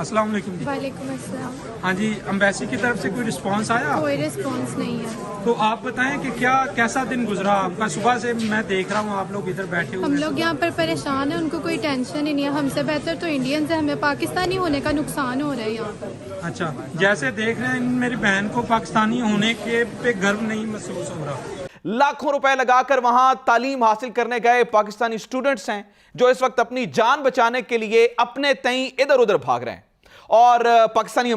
अस्सलाम वालेकुम जी। वालेकुम अस्सलाम। हाँ जी, एम्बेसी की तरफ से कोई रिस्पांस आया? कोई रिस्पॉन्स नहीं है। तो आप बताएं कि कैसा दिन गुजरा आपका? सुबह से मैं देख रहा हूँ आप लोग इधर बैठे हुए हम हैं। लोग यहाँ पर परेशान हैं, उनको कोई टेंशन ही नहीं है। हमसे बेहतर तो इंडियंस है, हमें पाकिस्तानी होने का नुकसान हो रहा है यहाँ पर। अच्छा, जैसे देख रहे हैं मेरी बहन को पाकिस्तानी होने के पे गर्व नहीं महसूस हो रहा। लाखों रुपए लगाकर वहां तालीम हासिल करने गए पाकिस्तानी स्टूडेंट्स हैं जो इस वक्त अपनी जान बचाने के लिए अपने तई इधर उधर भाग रहे हैं। और पाकिस्तानी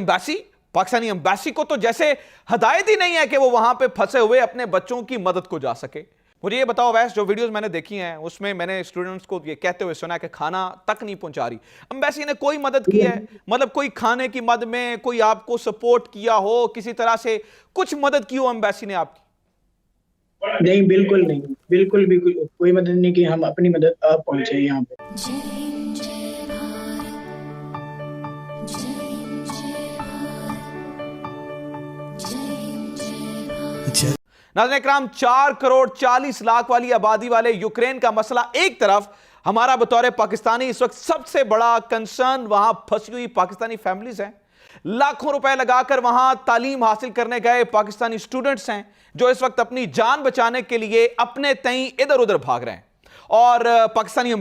एम्बेसी को तो जैसे हदायत ही नहीं है कि वो वहां पे फंसे हुए अपने बच्चों की मदद को जा सके। मुझे ये बताओ वैस, जो वीडियोस मैंने देखी हैं उसमें मैंने स्टूडेंट्स को ये कहते हुए सुना कि खाना तक नहीं पहुंचा रही एम्बेसी ने। कोई मदद की है? मतलब कोई खाने की मदद में कोई आपको सपोर्ट किया हो, किसी तरह से कुछ मदद की हो एम्बेसी ने आपकी? नहीं, बिल्कुल नहीं, बिल्कुल भी कोई मदद नहीं की। हम अपनी मदद आप पहुंचे यहाँ पे। नाज़रीन इकराम, 4 करोड़ 40 लाख वाली आबादी वाले यूक्रेन का मसला एक तरफ, हमारा बतौर पाकिस्तानी इस वक्त सबसे बड़ा कंसर्न वहां फंसी हुई पाकिस्तानी फैमिलीज हैं। लाखों रुपए लगाकर वहां तालीम हासिल करने गए पाकिस्तानी स्टूडेंट्स हैं जो इस वक्त अपनी जान बचाने के लिए अपने तई इधर उधर भाग रहे हैं। और पाकिस्तानी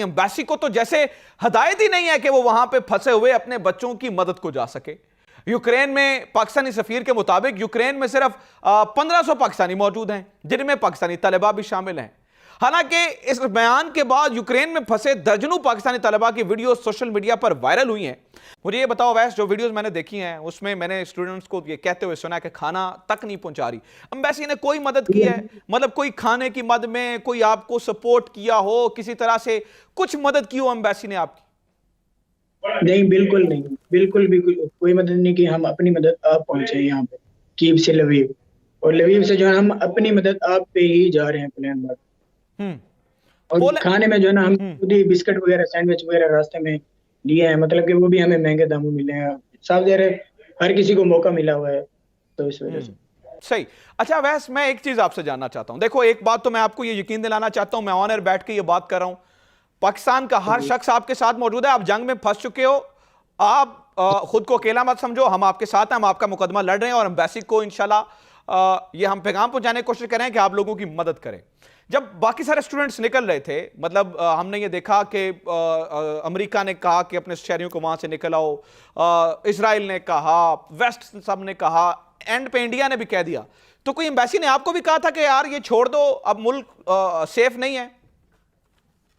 एम्बेसी को तो जैसे हदायत ही नहीं है कि वो वहां पे फंसे हुए अपने बच्चों की मदद को जा सके। यूक्रेन में पाकिस्तानी सफीर के मुताबिक यूक्रेन में सिर्फ 1500 पाकिस्तानी मौजूद हैं, जिनमें पाकिस्तानी तलबा भी शामिल हैं। हालांकि इस बयान के बाद यूक्रेन में फंसे दर्जनों पाकिस्तानी तलबा की वीडियो सोशल मीडिया पर वायरल हुई हैं। मुझे ये बताओ वैस, जो वीडियोस मैंने देखी हैं उसमें मैंने स्टूडेंट्स को ये कहते हुए सुना कि खाना तक नहीं पहुंचा रही एम्बेसी ने। कोई मदद की है? मतलब कोई खाने की मदद में कोई आपको सपोर्ट किया हो, किसी तरह से कुछ मदद की हो एम्बेसी ने आपकी? नहीं, बिल्कुल नहीं, बिल्कुल भी कोई मदद नहीं की। हम अपनी मदद आप पहुंचे यहाँ पे, कीव से लवीव, और लवीव से जो है हम अपनी मदद आप पे ही जा रहे हैं प्लेन पर। और खाने में जो है ना हम खुद ही बिस्किट वगैरह, सैंडविच वगैरह रास्ते में लिए हैं। मतलब कि वो भी हमें महंगे दामों मिले हैं। साफ ज़ाहिर है हर किसी को मौका मिला हुआ है, तो इस वजह से। सही। अच्छा वैस, मैं एक चीज आपसे जानना चाहता हूं। देखो, एक बात तो मैं आपको ये यकीन दिलाना चाहता हूं, मैं ऑन एयर बैठ के ये बात कर रहा हूं, पाकिस्तान का हर शख्स आपके साथ मौजूद है। आप जंग में फंस चुके हो, आप खुद को अकेला मत समझो, हम आपके साथ हैं, हम आपका मुकदमा लड़ रहे हैं और एम्बेसी को इंशाल्लाह ये हम पैगाम पहुंचाने की कोशिश करें कि आप लोगों की मदद करें। जब बाकी सारे स्टूडेंट्स निकल रहे थे, मतलब हमने ये देखा कि अमेरिका ने कहा कि अपने शहरियों को वहां से निकल आओ, इजराइल ने कहा, वेस्ट सब ने कहा, एंड पे इंडिया ने भी कह दिया। तो कोई एम्बेसी ने आपको भी कहा था कि यार ये छोड़ दो, अब मुल्क सेफ नहीं है?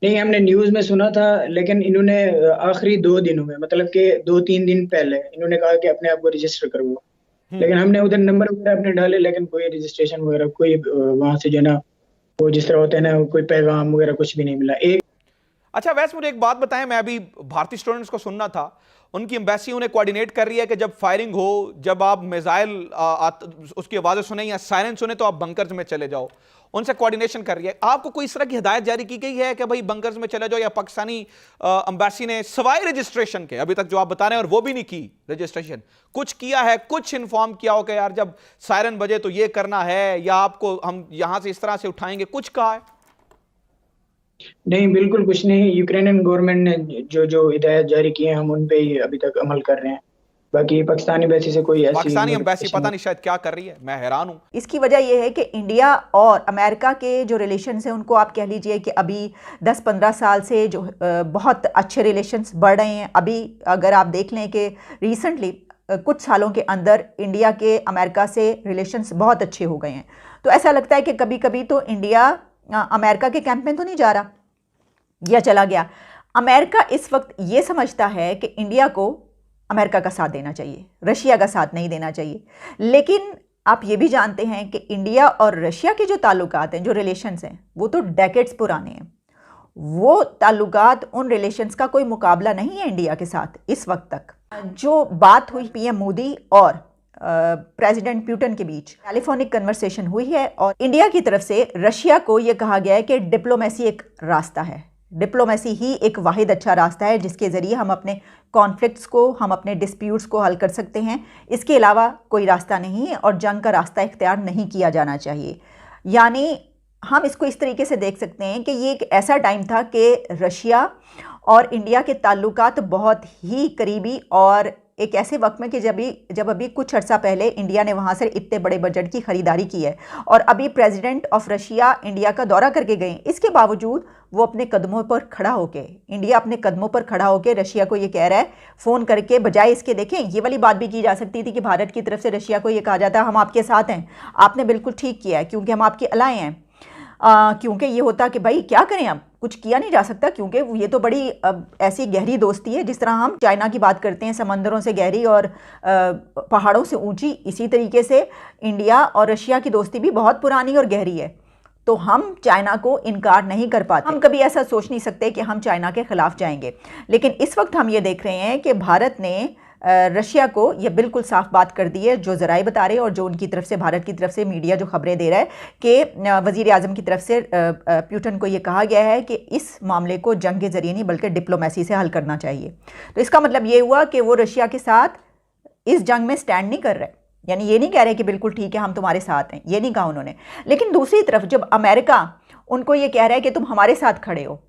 नहीं, हमने न्यूज में सुना था, लेकिन इन्होंने आखिरी 2 दिनों में, मतलब कि 2-3 दिन पहले इन्होंने कहा कि अपने आप को रजिस्टर करवाओ। लेकिन हमने उधर नंबर वगैरह अपने डाले, लेकिन कोई रजिस्ट्रेशन वगैरह, कोई वहां से जो ना वो जिस तरह होते हैं ना, कोई पैगाम वगैरह कुछ भी नहीं मिला। अच्छा वैसे मुझे एक बात बताएं, मैं अभी भारतीय स्टूडेंट्स को सुनना था, उनकी एम्बेसी उन्हें कोऑर्डिनेट कर रही है कि जब फायरिंग हो, जब आप मिसाइल उसकी आवाज़ें सुने या सायरन सुने तो आप बंकर्स में चले जाओ, उनसे कोऑर्डिनेशन कर रही है। आपको कोई इस तरह की हिदायत जारी की गई है कि भाई बंकर्स में चले जाओ, या पाकिस्तानी एम्बेसी ने सवाई रजिस्ट्रेशन के, अभी तक जो आप बता रहे हैं और वो भी नहीं की रजिस्ट्रेशन, कुछ किया है, कुछ इन्फॉर्म किया हो कि यार जब सायरन बजे तो ये करना है, या आपको हम यहां से इस तरह से उठाएंगे, कुछ कहा है? नहीं, बिल्कुल कुछ नहीं। यूक्रेनियन गवर्नमेंट ने जो हिदायत जारी की है, हम उन पे ही अभी तक अमल कर रहे हैं। बाकी पाकिस्तानी एम्बेसी से कोई ऐसी पाकिस्तानी एम्बेसी पता नहीं शायद क्या कर रही है, मैं हैरान हूं। इसकी वजह यह है कि इंडिया और अमेरिका के जो रिलेशंस हैं उनको आप कह लीजिए कि अभी 10-15 साल से जो बहुत अच्छे रिलेशंस बढ़ रहे हैं। अभी अगर आप देख लें कि रिसेंटली कुछ सालों के अंदर इंडिया के अमेरिका से रिलेशंस बहुत अच्छे हो गए हैं। तो ऐसा लगता है कि कभी कभी तो इंडिया अमेरिका के कैंप में तो नहीं जा रहा या चला गया। अमेरिका इस वक्त ये समझता है कि इंडिया को अमेरिका का साथ देना चाहिए, रशिया का साथ नहीं देना चाहिए। लेकिन आप ये भी जानते हैं कि इंडिया और रशिया के जो ताल्लुकात हैं, जो रिलेशंस हैं, वो तो डेकेड्स पुराने हैं। वो ताल्लुकात, उन रिलेशंस का कोई मुकाबला नहीं है इंडिया के साथ इस वक्त तक। जो बात हुई पीएम मोदी और प्रेसिडेंट पुतिन के बीच, टेलीफोनिक कन्वर्सेशन हुई है और इंडिया की तरफ से रशिया को यह कहा गया है कि डिप्लोमेसी एक रास्ता है, डिप्लोमेसी ही एक वाहिद अच्छा रास्ता है जिसके ज़रिए हम अपने कॉन्फ्लिक्ट्स को, हम अपने डिस्प्यूट्स को हल कर सकते हैं। इसके अलावा कोई रास्ता नहीं है और जंग का रास्ता इख्तियार नहीं किया जाना चाहिए। यानी हम इसको इस तरीके से देख सकते हैं कि ये एक ऐसा टाइम था कि रशिया और इंडिया के ताल्लुकात बहुत ही करीबी, और एक ऐसे वक्त में कि जब अभी कुछ अर्सा पहले इंडिया ने वहाँ से इतने बड़े बजट की ख़रीदारी की है और अभी प्रेसिडेंट ऑफ रशिया इंडिया का दौरा करके गए, इसके बावजूद वो अपने कदमों पर खड़ा होके, इंडिया अपने कदमों पर खड़ा होके रशिया को ये कह रहा है फ़ोन करके, बजाय इसके देखें ये वाली बात भी की जा सकती थी कि भारत की तरफ से रशिया को ये कहा जाता है हम आपके साथ हैं, आपने बिल्कुल ठीक किया है क्योंकि हम आपके अलाए हैं। क्योंकि ये होता कि भाई क्या करें, अब कुछ किया नहीं जा सकता क्योंकि ये तो बड़ी ऐसी गहरी दोस्ती है, जिस तरह हम चाइना की बात करते हैं समंदरों से गहरी और पहाड़ों से ऊंची, इसी तरीके से इंडिया और रशिया की दोस्ती भी बहुत पुरानी और गहरी है। तो हम चाइना को इनकार नहीं कर पाते, हम कभी ऐसा सोच नहीं सकते कि हम चाइना के ख़िलाफ़ जाएंगे। लेकिन इस वक्त हम ये देख रहे हैं कि भारत ने रशिया को ये बिल्कुल साफ बात कर दी है, जो ज़राए बता रहे हैं और जो उनकी तरफ से, भारत की तरफ से मीडिया जो खबरें दे रहा है कि वज़ीर आज़म की तरफ से पुतिन को ये कहा गया है कि इस मामले को जंग के ज़रिए नहीं बल्कि डिप्लोमेसी से हल करना चाहिए। तो इसका मतलब ये हुआ कि वो रशिया के साथ इस जंग में स्टैंड नहीं कर रहे, यानी ये नहीं कह रहे कि बिल्कुल ठीक है हम तुम्हारे साथ हैं, ये नहीं कहा उन्होंने। लेकिन दूसरी तरफ जब अमेरिका उनको ये कह रहा है कि तुम हमारे साथ खड़े हो,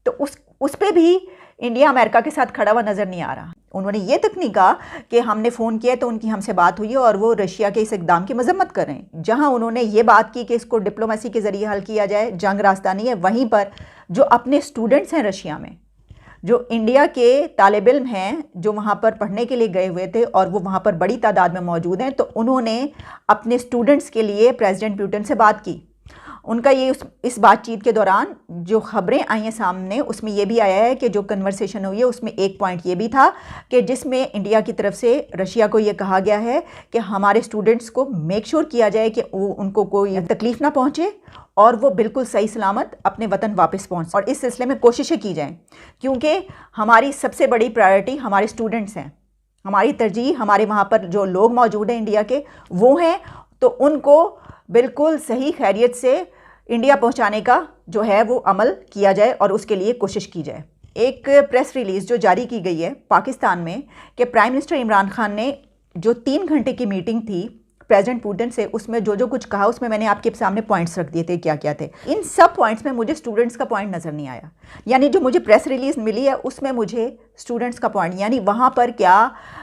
तो उस पर भी इंडिया अमेरिका के साथ खड़ा हुआ नज़र नहीं आ रहा। उन्होंने ये तक नहीं कहा कि हमने फ़ोन किया तो उनकी हमसे बात हुई है और वो रशिया के इस इक़दाम की मजम्मत कर रहे हैं। जहां उन्होंने ये बात की कि इसको डिप्लोमेसी के ज़रिए हल किया जाए, जंग रास्ता नहीं है, वहीं पर जो अपने स्टूडेंट्स हैं रशिया में, जो इंडिया के तालिब इल्म हैं, जो वहाँ पर पढ़ने के लिए गए हुए थे और वो वहाँ पर बड़ी तादाद में मौजूद हैं, तो उन्होंने अपने स्टूडेंट्स के लिए प्रेसिडेंट पुतिन से बात की। उनका ये इस बातचीत के दौरान जो खबरें आई हैं सामने, उसमें ये भी आया है कि जो कन्वर्सेशन हुई है उसमें एक पॉइंट ये भी था कि जिसमें इंडिया की तरफ से रशिया को ये कहा गया है कि हमारे स्टूडेंट्स को मेक श्योर किया जाए कि उनको कोई तकलीफ़ ना पहुँचे और वो बिल्कुल सही सलामत अपने वतन वापस पहुँच, और इस सिलसिले में कोशिशें की जाएँ क्योंकि हमारी सबसे बड़ी प्रायोरिटी हमारे स्टूडेंट्स हैं, हमारी तरजीह हमारे वहाँ पर जो लोग मौजूद हैं इंडिया के वो हैं, तो उनको बिल्कुल सही खैरियत से इंडिया पहुंचाने का जो है वो अमल किया जाए और उसके लिए कोशिश की जाए। एक प्रेस रिलीज़ जो जारी की गई है पाकिस्तान में कि प्राइम मिनिस्टर इमरान खान ने जो 3 घंटे की मीटिंग थी प्रेसिडेंट पुतिन से, उसमें जो कुछ कहा उसमें मैंने आपके सामने पॉइंट्स रख दिए थे क्या क्या थे। इन सब पॉइंट्स में मुझे स्टूडेंट्स का पॉइंट नज़र नहीं आया, यानी जो मुझे प्रेस रिलीज़ मिली है उसमें मुझे स्टूडेंट्स का पॉइंट, यानी वहाँ पर क्या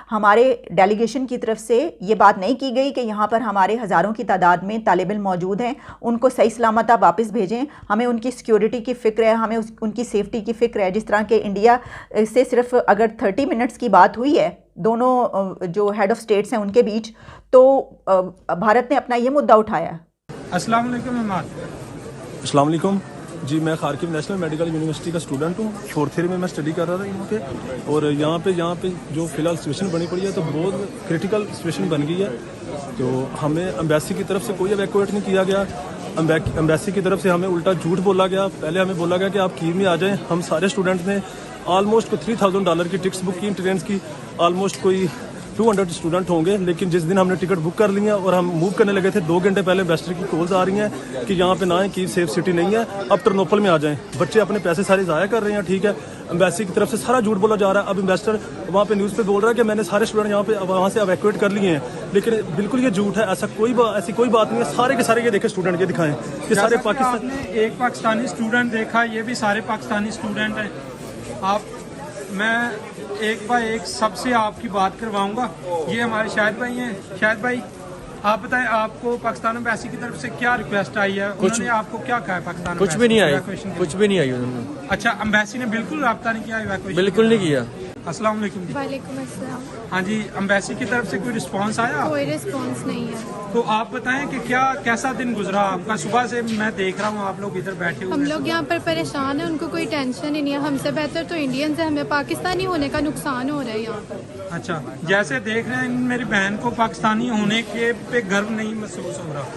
हमारे डेलीगेशन की तरफ से ये बात नहीं की गई कि यहाँ पर हमारे हज़ारों की तादाद में तालिब इल्म मौजूद हैं, उनको सही सलामत आप वापस भेजें, हमें उनकी सिक्योरिटी की फ़िक्र है, हमें उनकी सेफ्टी की फ़िक्र है। जिस तरह के इंडिया से सिर्फ अगर 30 मिनट्स की बात हुई है दोनों जो हेड ऑफ़ स्टेट्स हैं उनके बीच, तो भारत ने अपना ये मुद्दा उठाया। अस्सलाम वालेकुम इमाद। अस्सलाम वालेकुम जी, मैं खारकिब नेशनल मेडिकल यूनिवर्सिटी का स्टूडेंट हूँ, 4th ईयर में मैं स्टडी कर रहा था यहाँ पे, और यहाँ पे जो फ़िलहाल सिचुएशन बनी पड़ी है तो बहुत क्रिटिकल सिचुएशन बन गई है। तो हमें एम्बेसी की तरफ से कोई एवैक्यूएट नहीं किया गया, एम्बेसी की तरफ से हमें उल्टा झूठ बोला गया। पहले हमें बोला गया कि आप कीव में आ जाएँ। हम सारे स्टूडेंट्स ने ऑलमोस्ट कोई $3000 की टिकट्स बुक की ट्रेन की, ऑलमोस्ट कोई 200 स्टूडेंट होंगे। लेकिन जिस दिन हमने टिकट बुक कर ली है और हम मूव करने लगे थे, 2 घंटे पहले एम्बेसडर की कॉल्स आ रही हैं कि यहाँ पे ना है, कीव सेफ सिटी नहीं है, अब टर्नोपल में आ जाएं। बच्चे अपने पैसे सारे ज़ाया कर रहे हैं, ठीक है। एम्बेसी की तरफ से सारा झूठ बोला जा रहा है। अब एम्बेसडर वहाँ पे न्यूज़ पे बोल रहा है कि मैंने सारे स्टूडेंट यहाँ पे वहाँ से एवैक्यूएट कर लिए हैं, लेकिन बिल्कुल ये झूठ है। ऐसी कोई बात नहीं है। सारे के सारे ये देखे स्टूडेंट, ये दिखाएं, ये सारे पाकिस्तान। एक पाकिस्तानी स्टूडेंट देखा, ये भी सारे पाकिस्तानी स्टूडेंट हैं। मैं एक बाय एक सबसे आपकी बात करवाऊंगा। ये हमारे शाहिद भाई हैं। शाहिद भाई, आप बताएं, आपको पाकिस्तान एम्बेसी की तरफ से क्या रिक्वेस्ट आई है? उन्होंने आपको क्या कहा है? पाकिस्तान कुछ भी नहीं आई, कुछ भी नहीं आई उन्होंने। अच्छा, एम्बेसी ने बिल्कुल रब्ता नहीं किया इवैक्यूएशन? बिल्कुल नहीं किया। अस्सलाम वालेकुम जी। वालेकुम अस्सलाम। हाँ जी, एम्बेसी की तरफ से कोई रिस्पांस आया? कोई रिस्पांस नहीं है। तो आप बताएं कि कैसा दिन गुजरा आपका? सुबह से मैं देख रहा हूँ आप लोग इधर बैठे हुए। हम लोग यहाँ पर परेशान हैं, उनको कोई टेंशन ही नहीं है। हमसे बेहतर तो इंडियंस है, हमें पाकिस्तानी होने का नुकसान हो रहा है यहाँ पर। अच्छा, जैसे देख रहे हैं मेरी बहन को पाकिस्तानी होने के पे गर्व नहीं महसूस हो रहा।